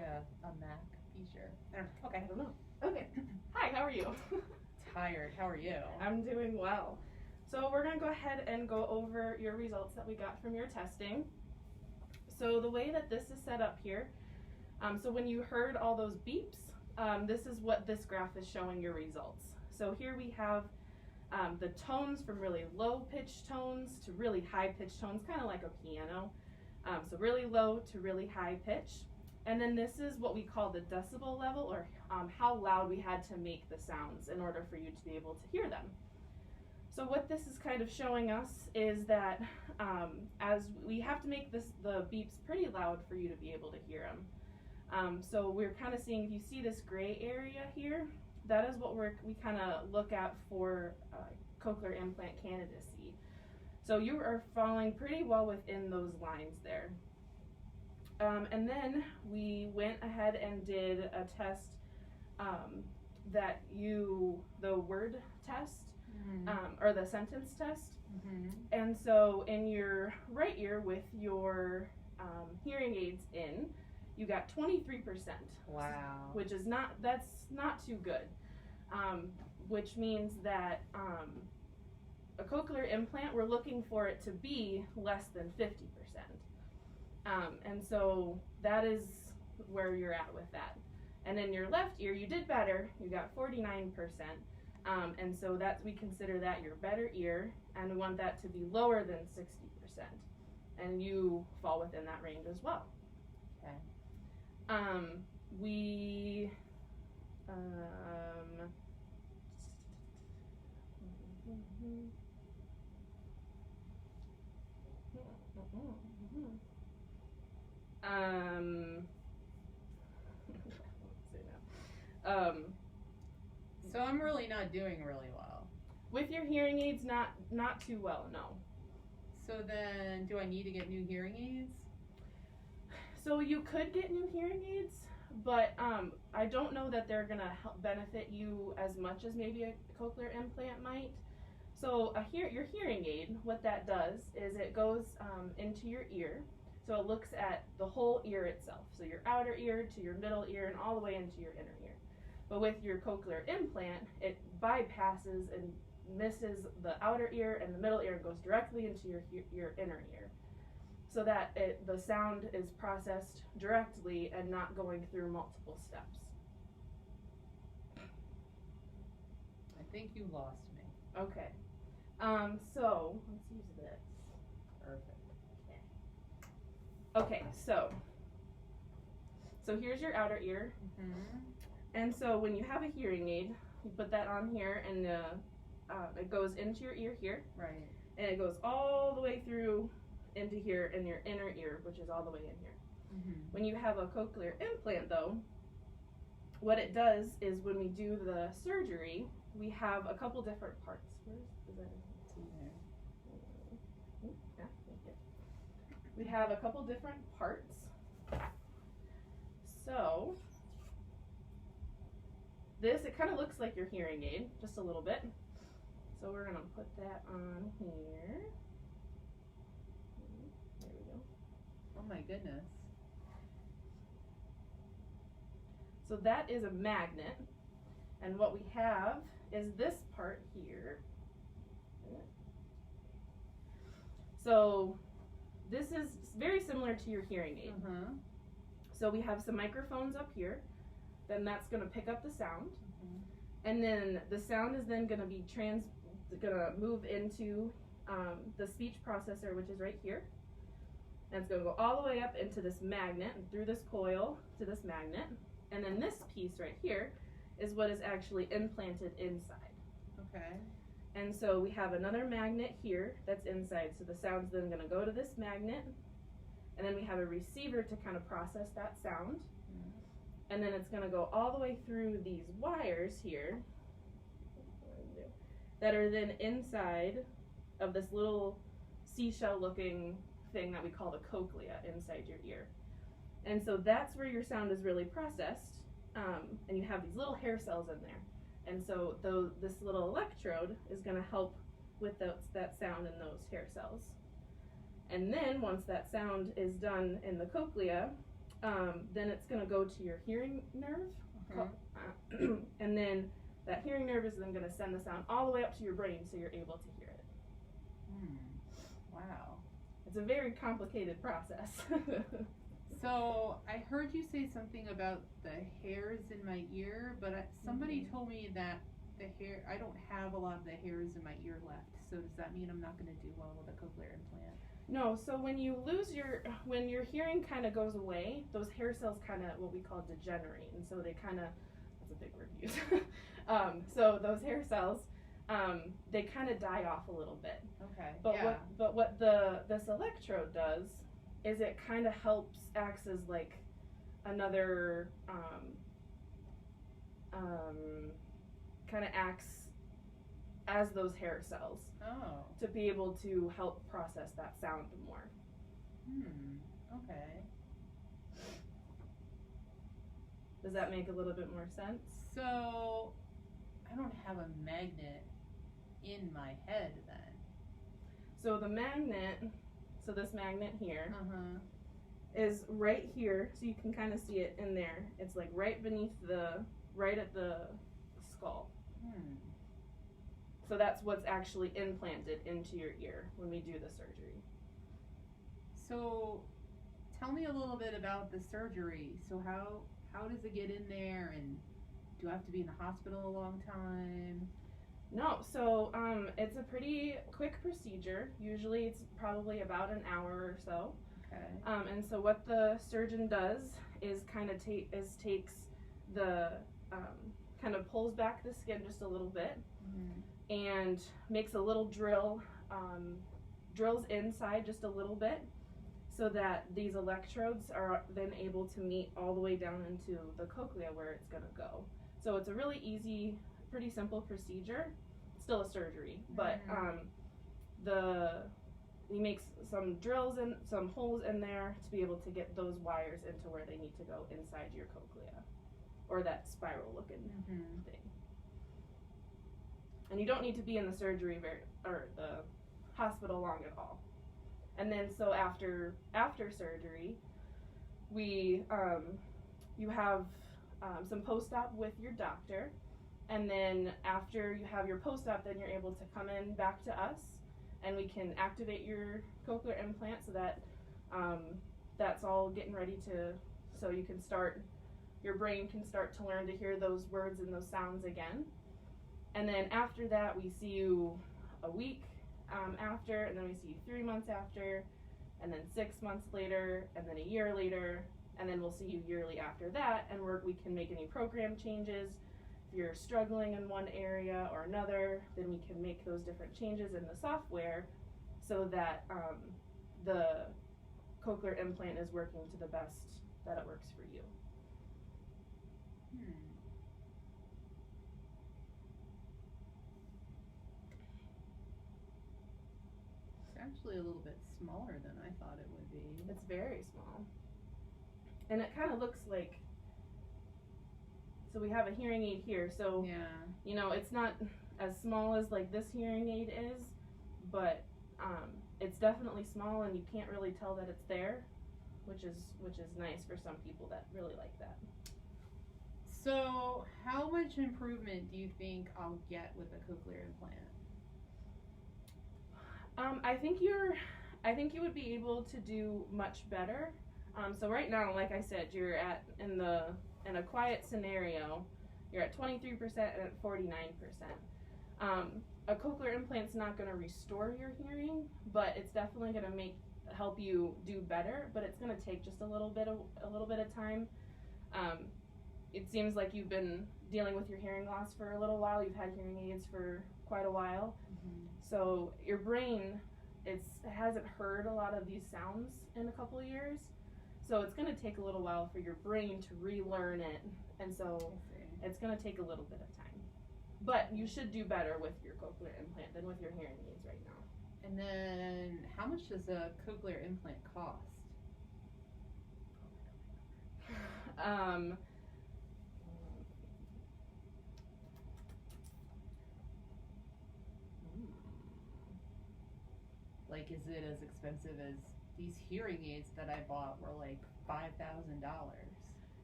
a Mac feature. I don't know. Okay. I don't know. Okay. Hi, how are you? Tired. How are you? I'm doing well. So we're going to go ahead and go over your results that we got from your testing. So the way that this is set up here, so when you heard all those beeps, this is what this graph is showing your results. So here we have the tones from really low pitched tones to really high pitched tones, kind of like a piano. So really low to really high pitch. And then this is what we call the decibel level, or how loud we had to make the sounds in order for you to be able to hear them. So what this is kind of showing us is that as we have to make the beeps pretty loud for you to be able to hear them. So we're kind of seeing, if you see this gray area here, that is what we kind of look at for cochlear implant candidacy. So you are falling pretty well within those lines there. And then we went ahead and did a test the word test, or the sentence test. And so in your right ear with your hearing aids in, you got 23%. Wow. Which is that's not too good. Which means that a cochlear implant, we're looking for it to be less than 50%. And so that is where you're at with that. And in your left ear, you did better. You got 49%. And so we consider that your better ear, and we want that to be lower than 60%. And you fall within that range as well. Okay. So I'm really not doing really well. With your hearing aids, not too well, no. So then, do I need to get new hearing aids? So you could get new hearing aids, but I don't know that they're gonna help benefit you as much as maybe a cochlear implant might. So your hearing aid, what that does is it goes into your ear. So it looks at the whole ear itself. So your outer ear to your middle ear and all the way into your inner ear. But with your cochlear implant, it bypasses and misses the outer ear and the middle ear and goes directly into your inner ear. So that the sound is processed directly and not going through multiple steps. I think you lost me. Okay. So let's use this. Perfect. Okay, so here's your outer ear. And so when you have a hearing aid, you put that on here, and it goes into your ear here. Right. And it goes all the way through into here in your inner ear, which is all the way in here. When you have a cochlear implant, though, what it does is when we do the surgery, we have a couple different parts. Is that yeah, thank you. We have a couple different parts. So it kind of looks like your hearing aid, just a little bit. So we're gonna put that on here. There we go. Oh my goodness. So that is a magnet, and what we have is this part here. So this is very similar to your hearing aid. So we have some microphones up here, then that's going to pick up the sound, and then the sound is then going to be gonna move into the speech processor, which is right here, and it's going to go all the way up into this magnet and through this coil to this magnet, and then this piece right here is what is actually implanted inside. Okay. And so we have another magnet here that's inside, so the sound's then going to go to this magnet, and then we have a receiver to kind of process that sound, and then it's going to go all the way through these wires here that are then inside of this little seashell looking thing that we call the cochlea inside your ear. And so that's where your sound is really processed, and you have these little hair cells in there. And so this little electrode is going to help with that sound in those hair cells. And then once that sound is done in the cochlea, then it's going to go to your hearing nerve. Mhm. And then that hearing nerve is then going to send the sound all the way up to your brain so you're able to hear it. Wow. It's a very complicated process. So I heard you say something about the hairs in my ear, but somebody told me that I don't have a lot of the hairs in my ear left. So does that mean I'm not going to do well with a cochlear implant? No, so when your hearing kind of goes away, those hair cells kind of what we call degenerate, and so they kind of, that's a big word to use. So those hair cells, they kind of die off a little bit. Okay. But what this electrode does is it kind of acts as like another kind of acts as those hair cells to be able to help process that sound more. Okay. Does that make a little bit more sense? So I don't have a magnet in my head then. So the magnet, so this magnet here Uh-huh. is right here, so you can kind of see it in there. It's like right at the skull. So that's what's actually implanted into your ear when we do the surgery. So tell me a little bit about the surgery. So how does it get in there, and do I have to be in the hospital a long time? No, so it's a pretty quick procedure. Usually it's probably about an hour or so. Okay. And so what the surgeon does is takes the kind of pulls back the skin just a little bit and makes a little drill, drills inside just a little bit so that these electrodes are then able to meet all the way down into the cochlea where it's going to go. So it's a really easy, pretty simple procedure. Still a surgery, but he makes some drills and some holes in there to be able to get those wires into where they need to go inside your cochlea, or that spiral looking thing. And you don't need to be in the surgery or the hospital long at all. And then so after surgery, you have some post-op with your doctor, and then after you have your post-op, then you're able to come in back to us, and we can activate your cochlear implant so that that's all getting ready so you can your brain can start to learn to hear those words and those sounds again. And then after that, we see you a week after, and then we see you 3 months after, and then 6 months later, and then a year later, and then we'll see you yearly after that, and we can make any program changes. If you're struggling in one area or another, then we can make those different changes in the software so that the cochlear implant is working to the best that it works for you. It's actually a little bit smaller than I thought it would be. It's very small. And it kind of looks like, so we have a hearing aid here, so yeah. It's not as small as like this hearing aid is, but it's definitely small, and you can't really tell that it's there, which is nice for some people that really like that. So how much improvement do you think I'll get with a cochlear implant? I think you would be able to do much better. So right now, like I said, you're in a quiet scenario, you're at 23% and at 49%. A cochlear implant's not going to restore your hearing, but it's definitely going to help you do better. But it's going to take just a little bit of time. It seems like you've been dealing with your hearing loss for a little while. You've had hearing aids for quite a while, so your brain hasn't heard a lot of these sounds in a couple of years. So it's going to take a little while for your brain to relearn it, and so it's going to take a little bit of time. But you should do better with your cochlear implant than with your hearing aids right now. And then, how much does a cochlear implant cost? Like, is it as expensive as these hearing aids that I bought were like $5,000.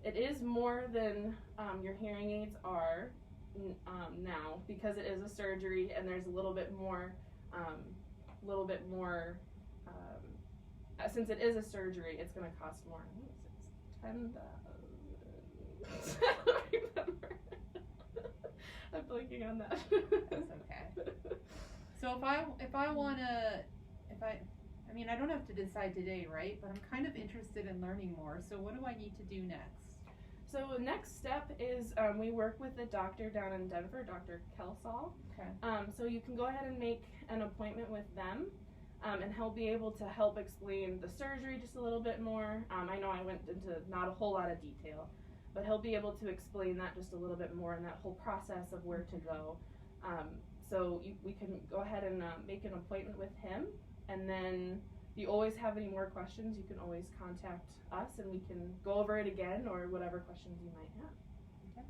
It is more than your hearing aids are now, because it is a surgery and there's a little bit more, since it is a surgery, it's going to cost more. I think it's $10,000. I don't remember. I'm blanking on that. That's okay. So if I wanna, I mean, I don't have to decide today, right? But I'm kind of interested in learning more. So what do I need to do next? So the next step is we work with a doctor down in Denver, Dr. Kelsall. Okay. So you can go ahead and make an appointment with them, and he'll be able to help explain the surgery just a little bit more. I know I went into not a whole lot of detail, but he'll be able to explain that just a little bit more and that whole process of where to go. So we can go ahead and make an appointment with him, and then if you always have any more questions, you can always contact us and we can go over it again or whatever questions you might have. Okay.